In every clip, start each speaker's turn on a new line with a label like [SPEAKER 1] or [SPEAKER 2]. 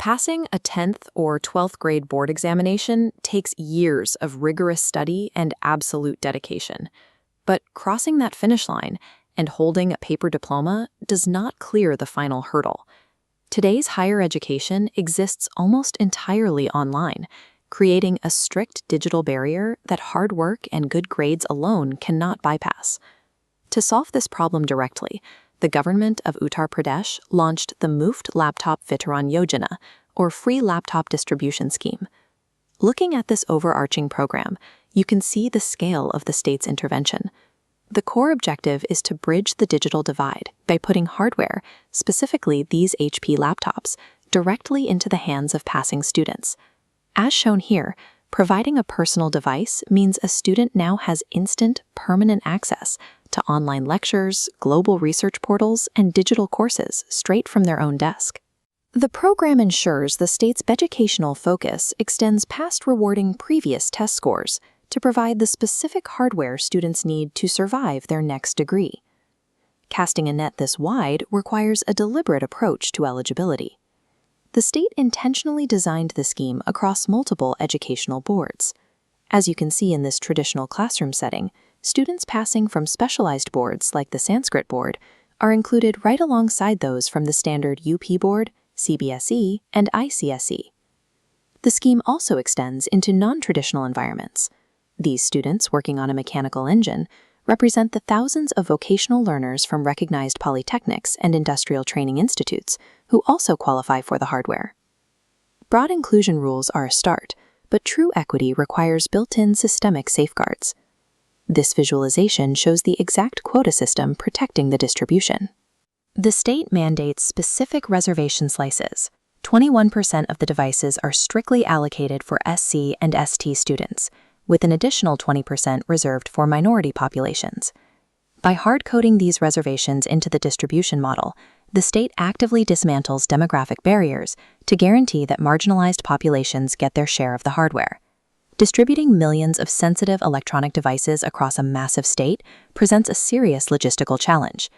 [SPEAKER 1] Passing a 10th or 12th grade board examination takes years of rigorous study and absolute dedication. But crossing that finish line and holding a paper diploma does not clear the final hurdle. Today's higher education exists almost entirely online, creating a strict digital barrier that hard work and good grades alone cannot bypass. To solve this problem directly, the government of Uttar Pradesh launched the Muft Laptop Vitaran Yojana, or Free Laptop Distribution Scheme. Looking at this overarching program, you can see the scale of the state's intervention. The core objective is to bridge the digital divide by putting hardware, specifically these HP laptops, directly into the hands of passing students. As shown here, providing a personal device means a student now has instant, permanent access to online lectures, global research portals, and digital courses straight from their own desk. The program ensures the state's educational focus extends past rewarding previous test scores to provide the specific hardware students need to survive their next degree. Casting a net this wide requires a deliberate approach to eligibility. The state intentionally designed the scheme across multiple educational boards. As you can see in this traditional classroom setting, students passing from specialized boards like the Sanskrit board are included right alongside those from the standard UP board, CBSE, and ICSE. The scheme also extends into non-traditional environments. These students working on a mechanical engine represent the thousands of vocational learners from recognized polytechnics and industrial training institutes who also qualify for the hardware. Broad inclusion rules are a start, but true equity requires built-in systemic safeguards. This visualization shows the exact quota system protecting the distribution. The state mandates specific reservation slices. 21% of the devices are strictly allocated for SC and ST students, with an additional 20% reserved for minority populations. By hard-coding these reservations into the distribution model, the state actively dismantles demographic barriers to guarantee that marginalized populations get their share of the hardware. Distributing millions of sensitive electronic devices across a massive state presents a serious logistical challenge.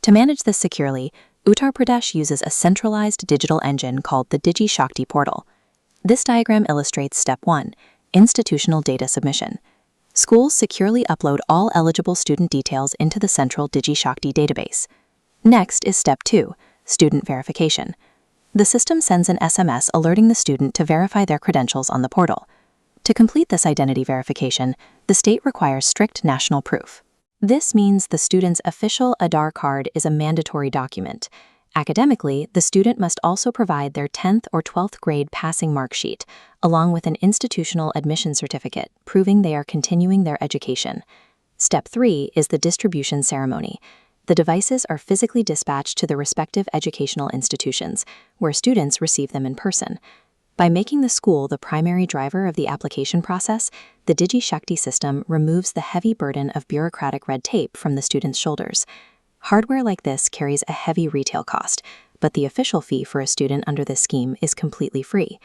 [SPEAKER 1] To manage this securely, Uttar Pradesh uses a centralized digital engine called the DigiShakti portal. This diagram illustrates Step 1, institutional data submission. Schools securely upload all eligible student details into the central DigiShakti database. Next is Step 2, student verification. The system sends an SMS alerting the student to verify their credentials on the portal. To complete this identity verification, the state requires strict national proof. This means the student's official Aadhaar card is a mandatory document. Academically, the student must also provide their 10th or 12th grade passing mark sheet, along with an institutional admission certificate proving they are continuing their education. Step 3 is the distribution ceremony. The devices are physically dispatched to the respective educational institutions, where students receive them in person. By making the school the primary driver of the application process, the DigiShakti system removes the heavy burden of bureaucratic red tape from the students' shoulders. Hardware like this carries a heavy retail cost, but the official fee for a student under this scheme is completely free.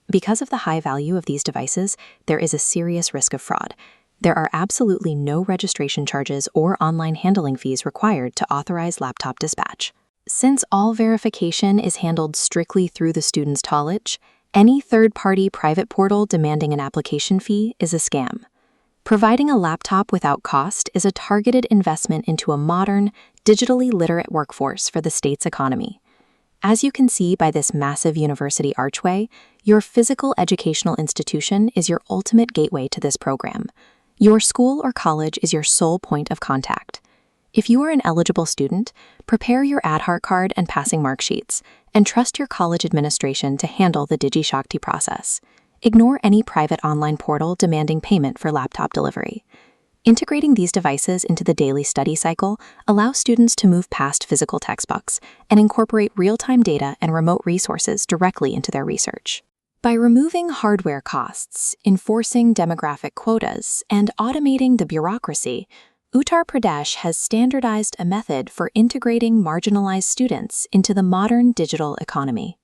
[SPEAKER 1] Because of the high value of these devices, there is a serious risk of fraud. There are absolutely no registration charges or online handling fees required to authorize laptop dispatch. Since all verification is handled strictly through the student's knowledge, any third-party private portal demanding an application fee is a scam. Providing a laptop without cost is a targeted investment into a modern, digitally literate workforce for the state's economy. As you can see by this massive university archway, your physical educational institution is your ultimate gateway to this program. Your school or college is your sole point of contact. If you are an eligible student, prepare your Aadhaar card and passing mark sheets, and trust your college administration to handle the DigiShakti process. Ignore any private online portal demanding payment for laptop delivery. Integrating these devices into the daily study cycle allows students to move past physical textbooks and incorporate real-time data and remote resources directly into their research. By removing hardware costs, enforcing demographic quotas, and automating the bureaucracy, Uttar Pradesh has standardized a method for integrating marginalized students into the modern digital economy.